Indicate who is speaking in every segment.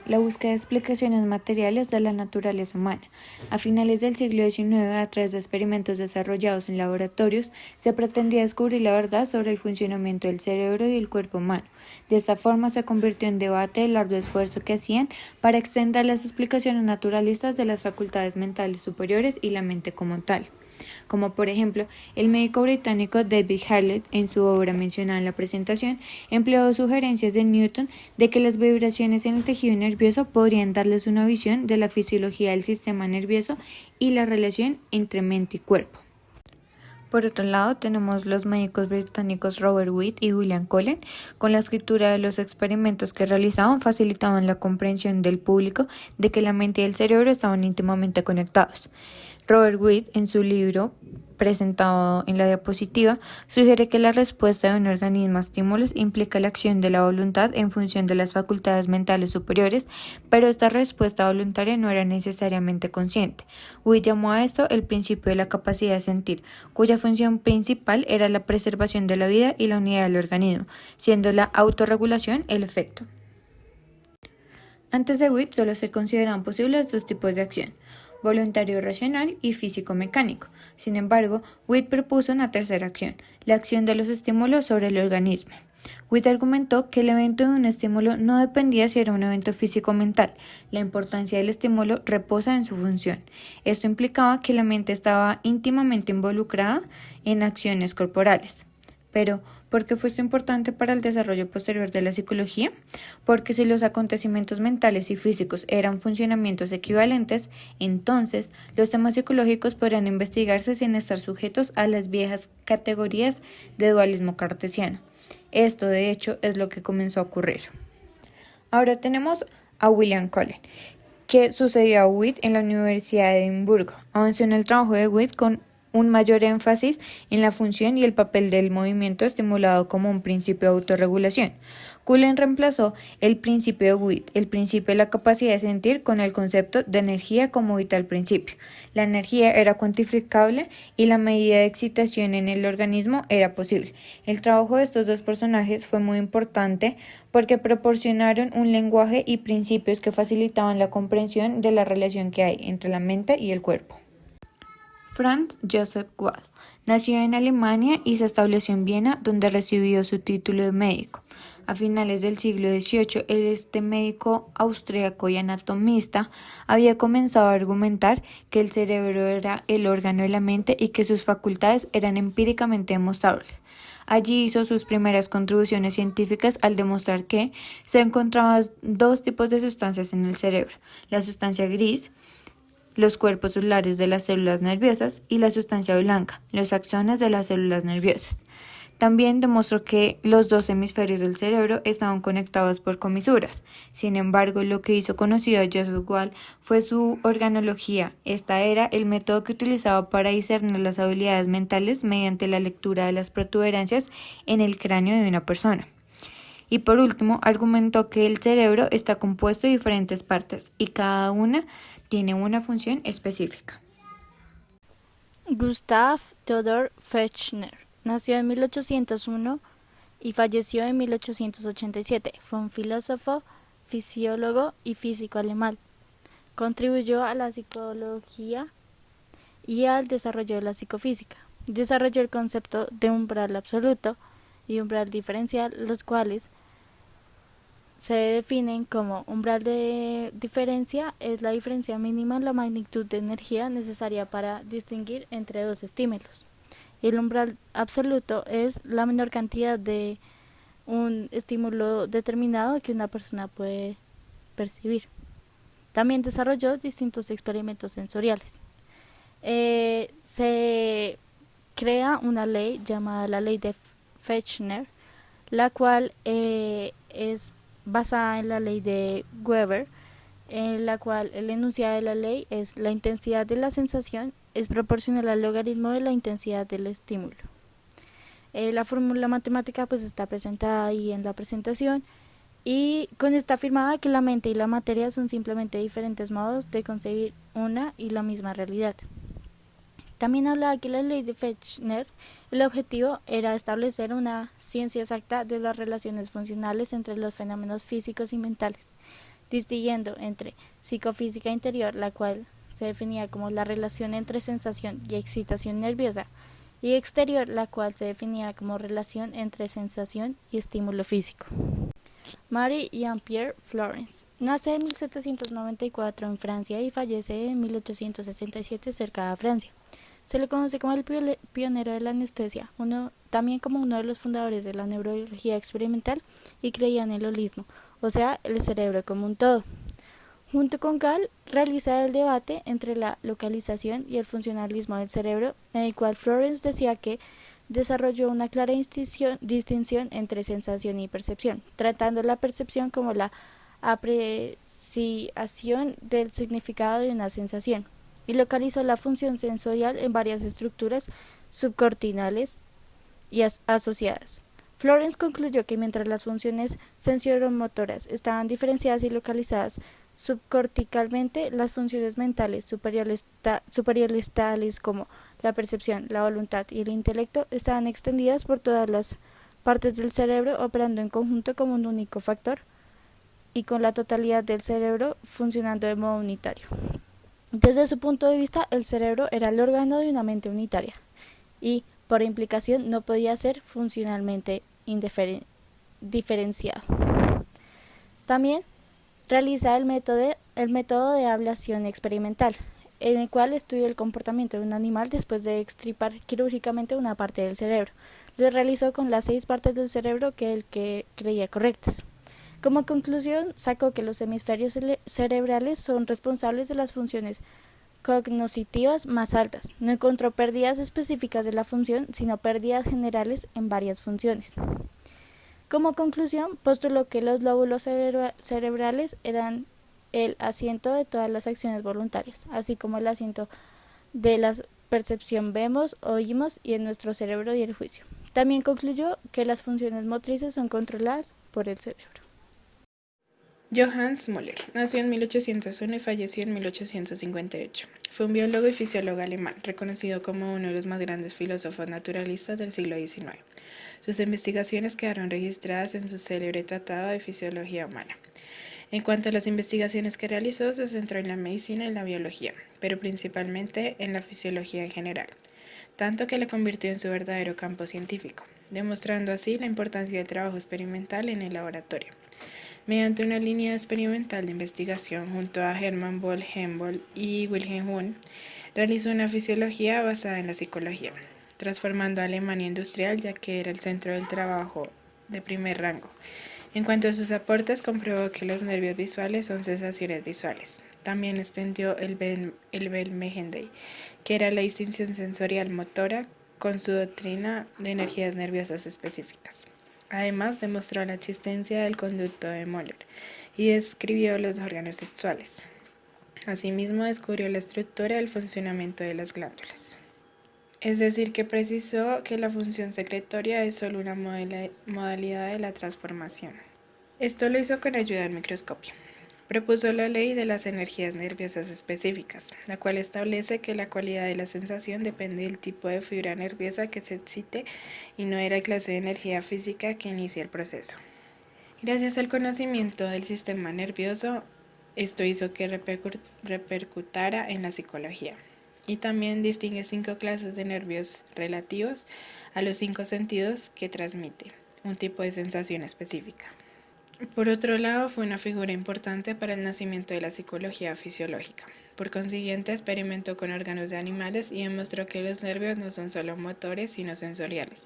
Speaker 1: La búsqueda de explicaciones materiales de la naturaleza humana. A finales del siglo XIX, a través de experimentos desarrollados en laboratorios, se pretendía descubrir la verdad sobre el funcionamiento del cerebro y el cuerpo humano. De esta forma se convirtió en debate el arduo esfuerzo que hacían para extender las explicaciones naturalistas de las facultades mentales superiores y la mente como tal, como por ejemplo el médico británico David Hartley, en su obra mencionada en la presentación, empleó sugerencias de Newton de que las vibraciones en el tejido nervioso podrían darles una visión de la fisiología del sistema nervioso y la relación entre mente y cuerpo. Por otro lado, tenemos los médicos británicos Robert Witt y William Cullen. Con la escritura de los experimentos que realizaban, facilitaban la comprensión del público de que la mente y el cerebro estaban íntimamente conectados. Robert Witt, en su libro presentado en la diapositiva, sugiere que la respuesta de un organismo a estímulos implica la acción de la voluntad en función de las facultades mentales superiores, pero esta respuesta voluntaria no era necesariamente consciente. Witt llamó a esto el principio de la capacidad de sentir, cuya función principal era la preservación de la vida y la unidad del organismo, siendo la autorregulación el efecto. Antes de Witt solo se consideraban posibles dos tipos de acción: voluntario racional y físico-mecánico. Sin embargo, Witt propuso una tercera acción, la acción de los estímulos sobre el organismo. Witt argumentó que el evento de un estímulo no dependía si era un evento físico-mental. La importancia del estímulo reposa en su función. Esto implicaba que la mente estaba íntimamente involucrada en acciones corporales. Pero, ¿por qué fue esto importante para el desarrollo posterior de la psicología? Porque si los acontecimientos mentales y físicos eran funcionamientos equivalentes, entonces los temas psicológicos podrían investigarse sin estar sujetos a las viejas categorías de dualismo cartesiano. Esto, de hecho, es lo que comenzó a ocurrir. Ahora tenemos a William Cullen, que sucedió a Witt en la Universidad de Edimburgo. Avanzó en el trabajo de Witt con un mayor énfasis en la función y el papel del movimiento estimulado como un principio de autorregulación. Cullen reemplazó el principio de Witt, el principio de la capacidad de sentir, con el concepto de energía como vital principio. La energía era cuantificable y la medida de excitación en el organismo era posible. El trabajo de estos dos personajes fue muy importante porque proporcionaron un lenguaje y principios que facilitaban la comprensión de la relación que hay entre la mente y el cuerpo. Franz Joseph Gall nació en Alemania y se estableció en Viena, donde recibió su título de médico. A finales del siglo XVIII, este médico austríaco y anatomista había comenzado a argumentar que el cerebro era el órgano de la mente y que sus facultades eran empíricamente demostrables. Allí hizo sus primeras contribuciones científicas al demostrar que se encontraban dos tipos de sustancias en el cerebro: la sustancia gris, los cuerpos celulares de las células nerviosas, y la sustancia blanca, los axones de las células nerviosas. También demostró que los dos hemisferios del cerebro estaban conectados por comisuras. Sin embargo, lo que hizo conocido a Joseph Gall fue su organología. Esta era el método que utilizaba para discernir las habilidades mentales mediante la lectura de las protuberancias en el cráneo de una persona. Y por último, argumentó que el cerebro está compuesto de diferentes partes y cada una tiene una función específica.
Speaker 2: Gustav Theodor Fechner nació en 1801 y falleció en 1887. Fue un filósofo, fisiólogo y físico alemán. Contribuyó a la psicología y al desarrollo de la psicofísica. Desarrolló el concepto de umbral absoluto y umbral diferencial, los cuales se definen como: umbral de diferencia es la diferencia mínima en la magnitud de energía necesaria para distinguir entre dos estímulos. Y el umbral absoluto es la menor cantidad de un estímulo determinado que una persona puede percibir. También desarrolló distintos experimentos sensoriales. Se crea una ley llamada la ley de Fechner, la cual es basada en la ley de Weber, en la cual el enunciado de la ley es: la intensidad de la sensación es proporcional al logaritmo de la intensidad del estímulo. La fórmula matemática pues está presentada ahí en la presentación, y con esta afirmaba que la mente y la materia son simplemente diferentes modos de concebir una y la misma realidad. También hablaba que la ley de Fechner, el objetivo era establecer una ciencia exacta de las relaciones funcionales entre los fenómenos físicos y mentales, distinguiendo entre psicofísica interior, la cual se definía como la relación entre sensación y excitación nerviosa, y exterior, la cual se definía como relación entre sensación y estímulo físico. Marie Jean-Pierre Florence nace en 1794 en Francia y fallece en 1867 cerca de Francia. Se le conoce como el pionero de la anestesia, también como uno de los fundadores de la neurología experimental, y creía en el holismo, o sea, el cerebro como un todo. Junto con Gall, realiza el debate entre la localización y el funcionalismo del cerebro, en el cual Florence decía que desarrolló una clara distinción entre sensación y percepción, tratando la percepción como la apreciación del significado de una sensación, y localizó la función sensorial en varias estructuras subcorticales y asociadas. Florence concluyó que mientras las funciones sensoromotoras estaban diferenciadas y localizadas subcorticalmente, las funciones mentales superiores tales como la percepción, la voluntad y el intelecto estaban extendidas por todas las partes del cerebro, operando en conjunto como un único factor y con la totalidad del cerebro funcionando de modo unitario. Desde su punto de vista, el cerebro era el órgano de una mente unitaria y, por implicación, no podía ser funcionalmente diferenciado. También realiza el método de ablación experimental, en el cual estudió el comportamiento de un animal después de extirpar quirúrgicamente una parte del cerebro. Lo realizó con las 6 partes del cerebro que él creía correctas. Como conclusión, sacó que los hemisferios cerebrales son responsables de las funciones cognitivas más altas. No encontró pérdidas específicas de la función, sino pérdidas generales en varias funciones. Como conclusión, postuló que los lóbulos cerebrales eran el asiento de todas las acciones voluntarias, así como el asiento de la percepción vemos, oímos y en nuestro cerebro y el juicio. También concluyó que las funciones motrices son controladas por el cerebro.
Speaker 1: Johannes Müller nació en 1801 y falleció en 1858. Fue un biólogo y fisiólogo alemán, reconocido como uno de los más grandes filósofos naturalistas del siglo XIX. Sus investigaciones quedaron registradas en su célebre Tratado de Fisiología Humana. En cuanto a las investigaciones que realizó, se centró en la medicina y la biología, pero principalmente en la fisiología en general, tanto que la convirtió en su verdadero campo científico, demostrando así la importancia del trabajo experimental en el laboratorio. Mediante una línea experimental de investigación junto a Hermann von Humboldt y Wilhelm Wundt, realizó una fisiología basada en la psicología, transformando a Alemania industrial ya que era el centro del trabajo de primer rango. En cuanto a sus aportes, comprobó que los nervios visuales son sensaciones visuales. También extendió el Bell-Mehendey, que era la distinción sensorial motora, con su doctrina de energías nerviosas específicas. Además, demostró la existencia del conducto de Müller y describió los órganos sexuales. Asimismo, descubrió la estructura y el funcionamiento de las glándulas. Es decir, que precisó que la función secretoria es solo una modalidad de la transformación. Esto lo hizo con ayuda del microscopio. Propuso la ley de las energías nerviosas específicas, la cual establece que la cualidad de la sensación depende del tipo de fibra nerviosa que se excite y no de la clase de energía física que inicia el proceso. Gracias al conocimiento del sistema nervioso, esto hizo que repercutara en la psicología. Y también distingue 5 clases de nervios relativos a los 5 sentidos que transmite un tipo de sensación específica. Por otro lado, fue una figura importante para el nacimiento de la psicología fisiológica. Por consiguiente, experimentó con órganos de animales y demostró que los nervios no son solo motores, sino sensoriales.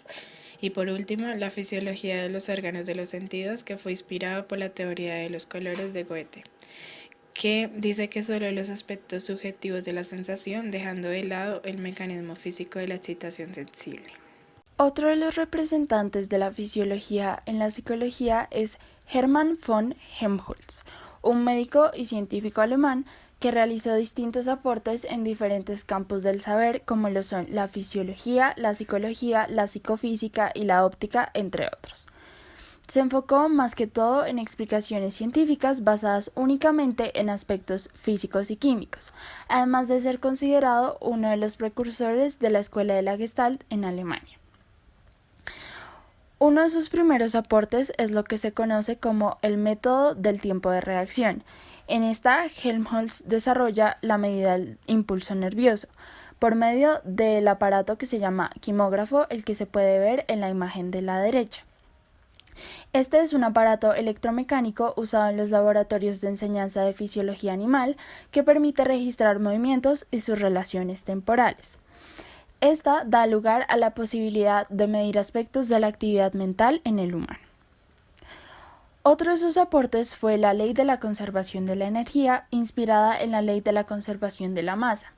Speaker 1: Y por último, la fisiología de los órganos de los sentidos, que fue inspirado por la teoría de los colores de Goethe, que dice que solo los aspectos subjetivos de la sensación, dejando de lado el mecanismo físico de la excitación sensible.
Speaker 3: Otro de los representantes de la fisiología en la psicología es Hermann von Helmholtz, un médico y científico alemán que realizó distintos aportes en diferentes campos del saber, como lo son la fisiología, la psicología, la psicofísica y la óptica, entre otros. Se enfocó más que todo en explicaciones científicas basadas únicamente en aspectos físicos y químicos, además de ser considerado uno de los precursores de la escuela de la Gestalt en Alemania. Uno de sus primeros aportes es lo que se conoce como el método del tiempo de reacción. En esta, Helmholtz desarrolla la medida del impulso nervioso por medio del aparato que se llama quimógrafo, el que se puede ver en la imagen de la derecha. Este es un aparato electromecánico usado en los laboratorios de enseñanza de fisiología animal que permite registrar movimientos y sus relaciones temporales. Esta da lugar a la posibilidad de medir aspectos de la actividad mental en el humano. Otro de sus aportes fue la ley de la conservación de la energía, inspirada en la ley de la conservación de la masa.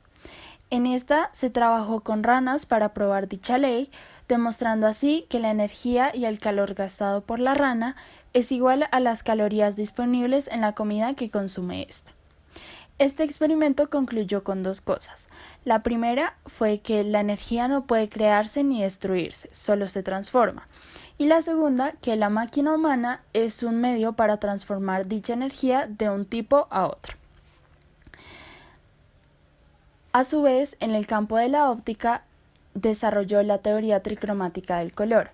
Speaker 3: En esta se trabajó con ranas para probar dicha ley, demostrando así que la energía y el calor gastado por la rana es igual a las calorías disponibles en la comida que consume ésta. Este experimento concluyó con dos cosas. La primera fue que la energía no puede crearse ni destruirse, solo se transforma. Y la segunda, que la máquina humana es un medio para transformar dicha energía de un tipo a otro. A su vez, en el campo de la óptica, desarrolló la teoría tricromática del color.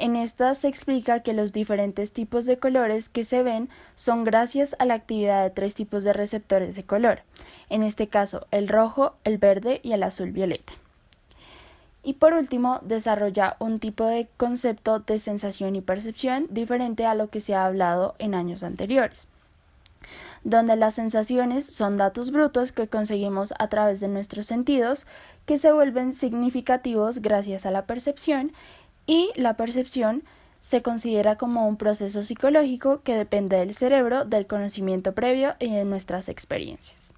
Speaker 3: En esta se explica que los diferentes tipos de colores que se ven son gracias a la actividad de tres tipos de receptores de color, en este caso el rojo, el verde y el azul violeta. Y por último, desarrolla un tipo de concepto de sensación y percepción diferente a lo que se ha hablado en años anteriores, donde las sensaciones son datos brutos que conseguimos a través de nuestros sentidos que se vuelven significativos gracias a la percepción, y la percepción se considera como un proceso psicológico que depende del cerebro, del conocimiento previo y de nuestras experiencias.